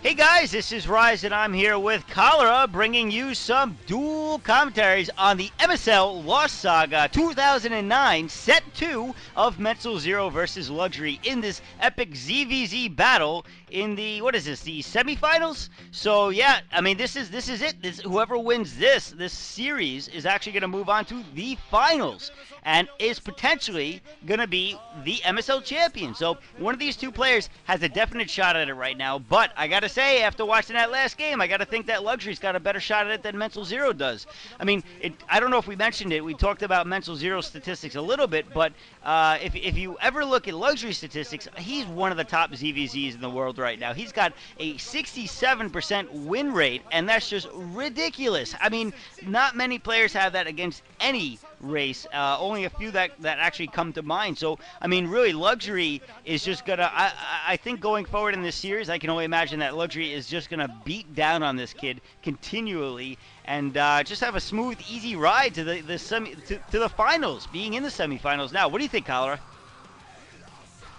Hey guys, this is Rise and I'm here with Cholera bringing you some dual commentaries on the MSL Lost Saga 2009 Set 2 of Mental Zero versus Luxury in this epic ZVZ battle in the, what is this, the semifinals? So yeah, I mean this is it. Whoever wins this series is actually going to move on to the finals and is potentially going to be the MSL champion. So one of these two players has a definite shot at it right now, but I got to say, after watching that last game, I got to think that Luxury's got a better shot at it than Mental Zero does. I mean, I don't know if we mentioned it. We talked about Mental Zero statistics a little bit, but if you ever look at Luxury statistics, he's one of the top ZVZs in the world right now. He's got a 67% win rate, and that's just ridiculous. I mean, not many players have that against any race. Only a few that actually come to mind. So, I mean, really, Luxury is just going to, I think going forward in this series, I can only imagine that Luxury is just going to beat down on this kid continually and just have a smooth, easy ride to the finals, being in the semifinals now. What do you think, Cholera?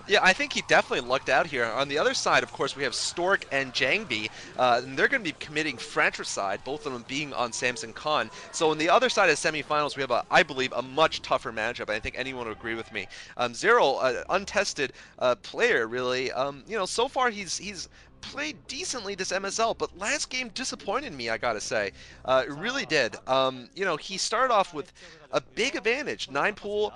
Yeah, I think he definitely lucked out here. On the other side, of course, we have Stork and Jangbi, and they're going to be committing fratricide, both of them being on Samson Khan. So on the other side of semifinals, we have, I believe, a much tougher matchup. I think anyone would agree with me. Zero, untested player, really. So far he's played decently this MSL, but last game disappointed me, I gotta say. It really did. He started off with a big advantage, 9-pool,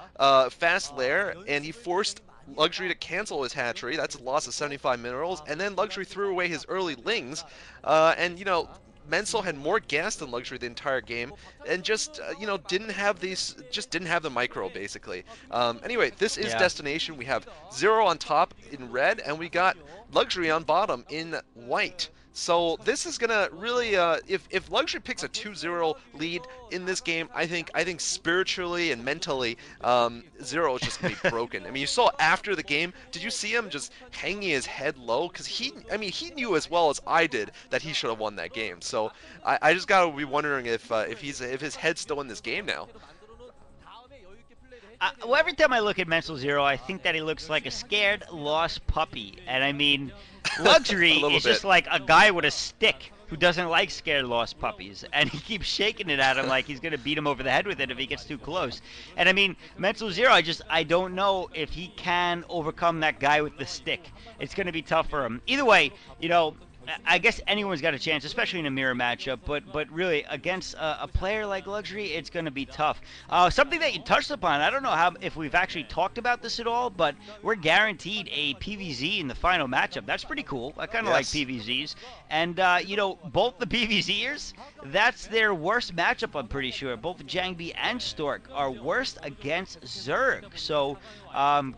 fast lair, and he forced Luxury to cancel his hatchery. That's a loss of 75 minerals, and then Luxury threw away his early lings, Menzel had more gas than Luxury the entire game, and just didn't have the micro basically. Anyway, this is Destination. We have Zero on top in red, and we got Luxury on bottom in white. So this is gonna really, if Luxury picks a 2-0 lead in this game, I think spiritually and mentally, Zero is just gonna be broken. I mean, you saw after the game, did you see him just hanging his head low? Because he knew as well as I did that he should have won that game. So I just gotta be wondering if his head's still in this game now. Well, every time I look at Mental Zero, I think that he looks like a scared, lost puppy. And I mean, Luxury is just like a guy with a stick who doesn't like scared, lost puppies. And he keeps shaking it at him like he's going to beat him over the head with it if he gets too close. And I mean, Mental Zero, I don't know if he can overcome that guy with the stick. It's going to be tough for him. Either way, I guess anyone's got a chance, especially in a mirror matchup, but really against a player like Luxury, it's going to be tough. Something that you touched upon, I don't know if we've actually talked about this at all, but we're guaranteed a PVZ in the final matchup. That's pretty cool. I kind of like PVZs. And, both the PVZers, that's their worst matchup, I'm pretty sure. Both Jangbi and Stork are worst against Zerg. So,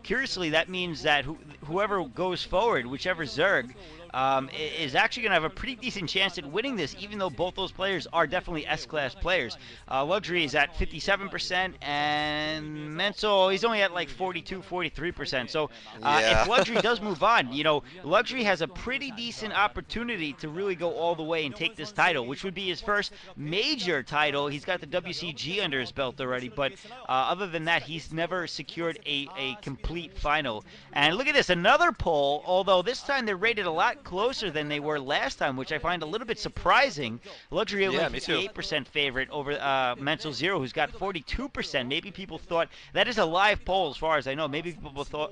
curiously, that means that whoever goes forward, whichever Zerg, is actually going to have a pretty decent chance at winning this, even though both those players are definitely S-class players. Luxury is at 57%, and Menzel, he's only at like 42, 43%. So if Luxury does move on, Luxury has a pretty decent opportunity to really go all the way and take this title, which would be his first major title. He's got the WCG under his belt already, but other than that, he's never secured a complete final. And look at this, another poll, although this time they're rated a lot closer than they were last time, which I find a little bit surprising. Luxury only 58% favorite over Mental Zero, who's got 42%. Maybe people thought that is a live poll, as far as I know. Maybe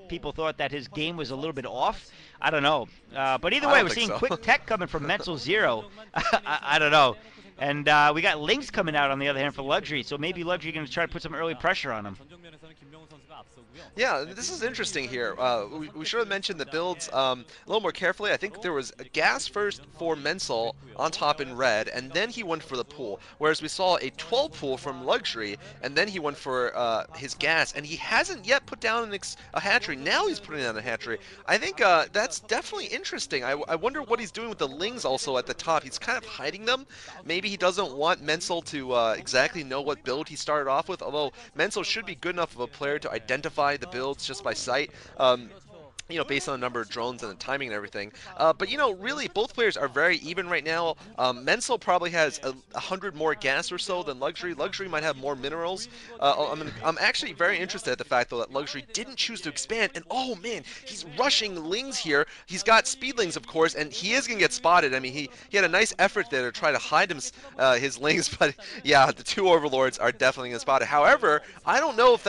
people thought that his game was a little bit off. I don't know. But either way, we're seeing quick tech coming from Mental Zero. I don't know. And we got links coming out on the other hand for Luxury, so maybe Luxury going to try to put some early pressure on him. Yeah, this is interesting here. We should have mentioned the builds a little more carefully. I think there was a gas first for Menzel on top in red, and then he went for the pool. Whereas we saw a 12 pool from Luxury, and then he went for his gas, and he hasn't yet put down a hatchery. Now he's putting down a hatchery. I think that's definitely interesting. I wonder what he's doing with the lings also at the top. He's kind of hiding them. Maybe he doesn't want Menzel to exactly know what build he started off with, although Menzel should be good enough of a player to identify the builds just by sight. based on the number of drones and the timing and everything. But really, both players are very even right now. Menzel probably has 100 more gas or so than Luxury. Luxury might have more minerals. I'm actually very interested at the fact, though, that Luxury didn't choose to expand. And, oh, man, he's rushing Lings here. He's got Speedlings, of course, and he is going to get spotted. I mean, he had a nice effort there to try to hide his Lings. But, yeah, the two Overlords are definitely going to spot it. However, I don't know if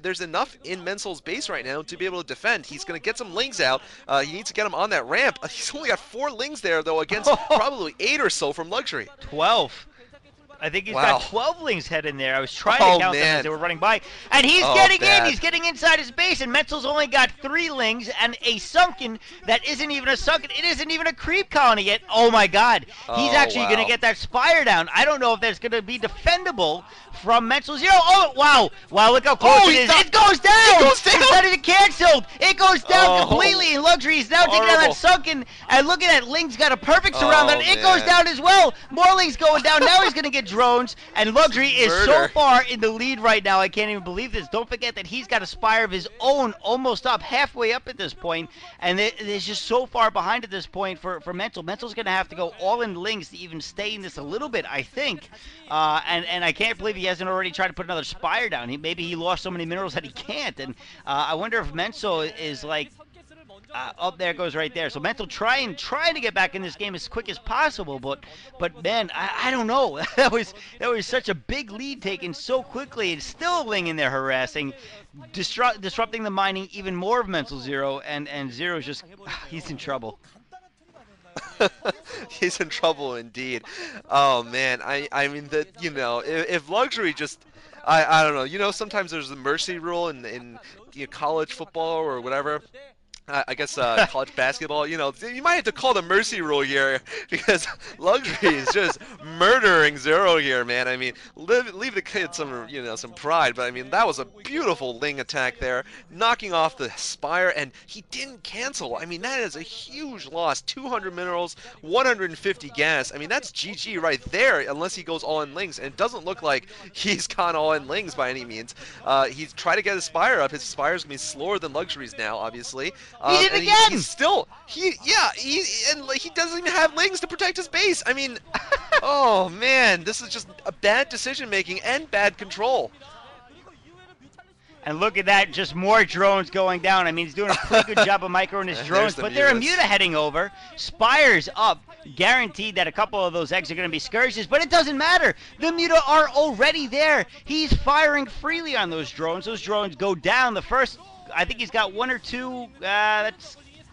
there's enough in Menzel's base right now to be able to defend. He's going to get some Lings out. He needs to get him on that ramp. He's only got 4 Lings there, though, against probably 8 or so from Luxury. 12. I think he's got 12 Lings head in there. I was trying to count them as they were running by. And he's getting in. He's getting inside his base. And Menzel's only got 3 Lings and a Sunken that isn't even a Sunken. It isn't even a creep colony yet. Oh, my God. He's actually going to get that Spire down. I don't know if that's going to be defendable from Menzel Zero. Oh, wow. Wow, look how close it is. It goes down. It goes down. It's not even canceled. It goes down completely. And Luxury is now taking down that Sunken. And look at that. Ling's got a perfect surround. And it goes down as well. More Lings going down. Now he's going to get drones. And Luxury is so far in the lead right now. I can't even believe this. Don't forget that he's got a Spire of his own almost up, halfway up at this point. And there's just so far behind at this point for Menzel. Menzel's going to have to go all in Lings to even stay in this a little bit, I think. And I can't believe he hasn't already tried to put another Spire down. Maybe he lost so many minerals that he can't. And I wonder if Menzel is like... up there goes right there. So Menzel trying to get back in this game as quick as possible, but man, I don't know. that was such a big lead taken so quickly. It's still a Ling in there harassing, disrupting the mining even more of Menzel Zero, and Zero's just he's in trouble. He's in trouble indeed. Oh man, I mean that if Luxury just I don't know. Sometimes there's the mercy rule in college football or whatever. I guess college basketball, you might have to call the mercy rule here because Luxury is just murdering Zero here, man. I mean, leave the kid some pride, but I mean, that was a beautiful Ling attack there, knocking off the Spire, and he didn't cancel. I mean, that is a huge loss. 200 minerals, 150 gas. I mean, that's GG right there, unless he goes all in Lings, and it doesn't look like he's gone all in Lings by any means. He's tried to get his Spire up. His Spire's gonna be slower than Luxury's now, obviously. He did it again! He's still, he doesn't even have Lings to protect his base. I mean, oh man, this is just a bad decision making and bad control. And look at that, just more drones going down. I mean, he's doing a pretty good job of microing his drones, but they're Immuta heading over. Spire's up. Guaranteed that a couple of those eggs are going to be Scourges, but it doesn't matter. The Muta are already there. He's firing freely on those drones. Those drones go down. The first, I think he's got 1 or 2.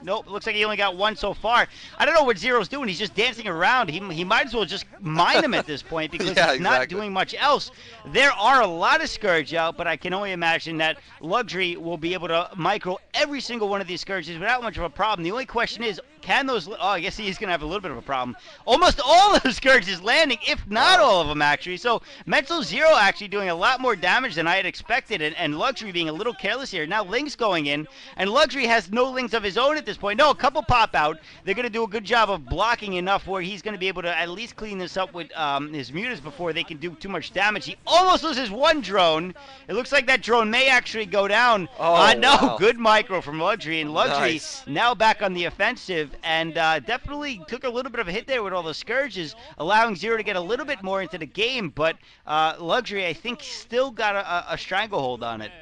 Nope, looks like he only got 1 so far. I don't know what Zero's doing. He's just dancing around. He might as well just mine him at this point because he's not doing much else. There are a lot of Scourge out, but I can only imagine that Luxury will be able to micro every single one of these Scourges without much of a problem. The only question is, can those... Oh, I guess he's going to have a little bit of a problem. Almost all of the Scourges landing, if not all of them, actually. So Menzel Zero actually doing a lot more damage than I had expected, and Luxury being a little careless here. Now Ling's going in, and Luxury has no Lings of his own at this point. No, a couple pop out. They're going to do a good job of blocking enough where he's going to be able to at least clean this up with his mutas before they can do too much damage. He almost loses 1 drone. It looks like that drone may actually go down. Oh, no, wow. Good micro from Luxury, and Luxury now back on the offensive, and definitely took a little bit of a hit there with all the Scourges, allowing Zero to get a little bit more into the game, but Luxury, I think, still got a stranglehold on it.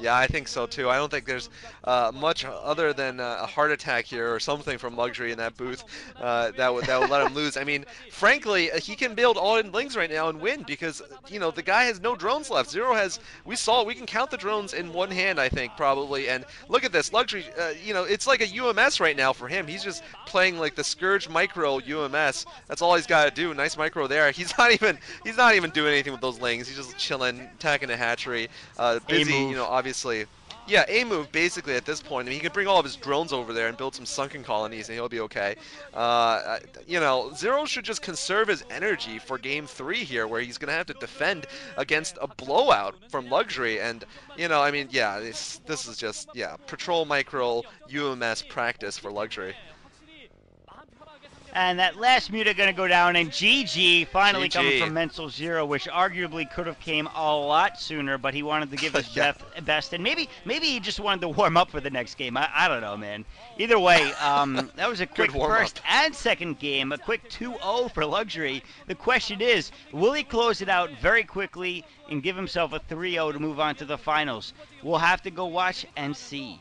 Yeah, I think so too. I don't think there's much other than a heart attack here or something from Luxury in that booth that would let him lose. I mean, frankly, he can build all in Lings right now and win because the guy has no drones left. Zero has. We can count the drones in one hand, I think probably. And look at this, Luxury. It's like a UMS right now for him. He's just playing like the Scourge micro UMS. That's all he's got to do. Nice micro there. He's not even doing anything with those Lings. He's just chilling, attacking the hatchery, busy. Obviously, yeah, A move basically at this point. I mean, he can bring all of his drones over there and build some sunken colonies, and he'll be okay. Zero should just conserve his energy for Game 3 here, where he's gonna have to defend against a blowout from Luxury. And I mean, yeah, this is just patrol micro UMS practice for Luxury. And that last muta going to go down, and GG finally coming GG. from Mental Zero, which arguably could have came a lot sooner, but he wanted to give his best, and maybe he just wanted to warm up for the next game. I don't know, man. Either way, that was a quick first and second game, a quick 2-0 for Luxury. The question is, will he close it out very quickly and give himself a 3-0 to move on to the finals? We'll have to go watch and see.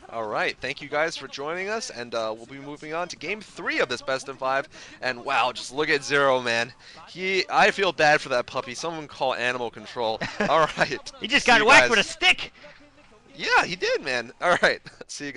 All right, thank you guys for joining us, and we'll be moving on to Game 3 of this Best of 5. And wow, just look at Zero, man. I feel bad for that puppy. Someone call animal control. All right. He just got whacked with a stick. Yeah, he did, man. All right. See you guys.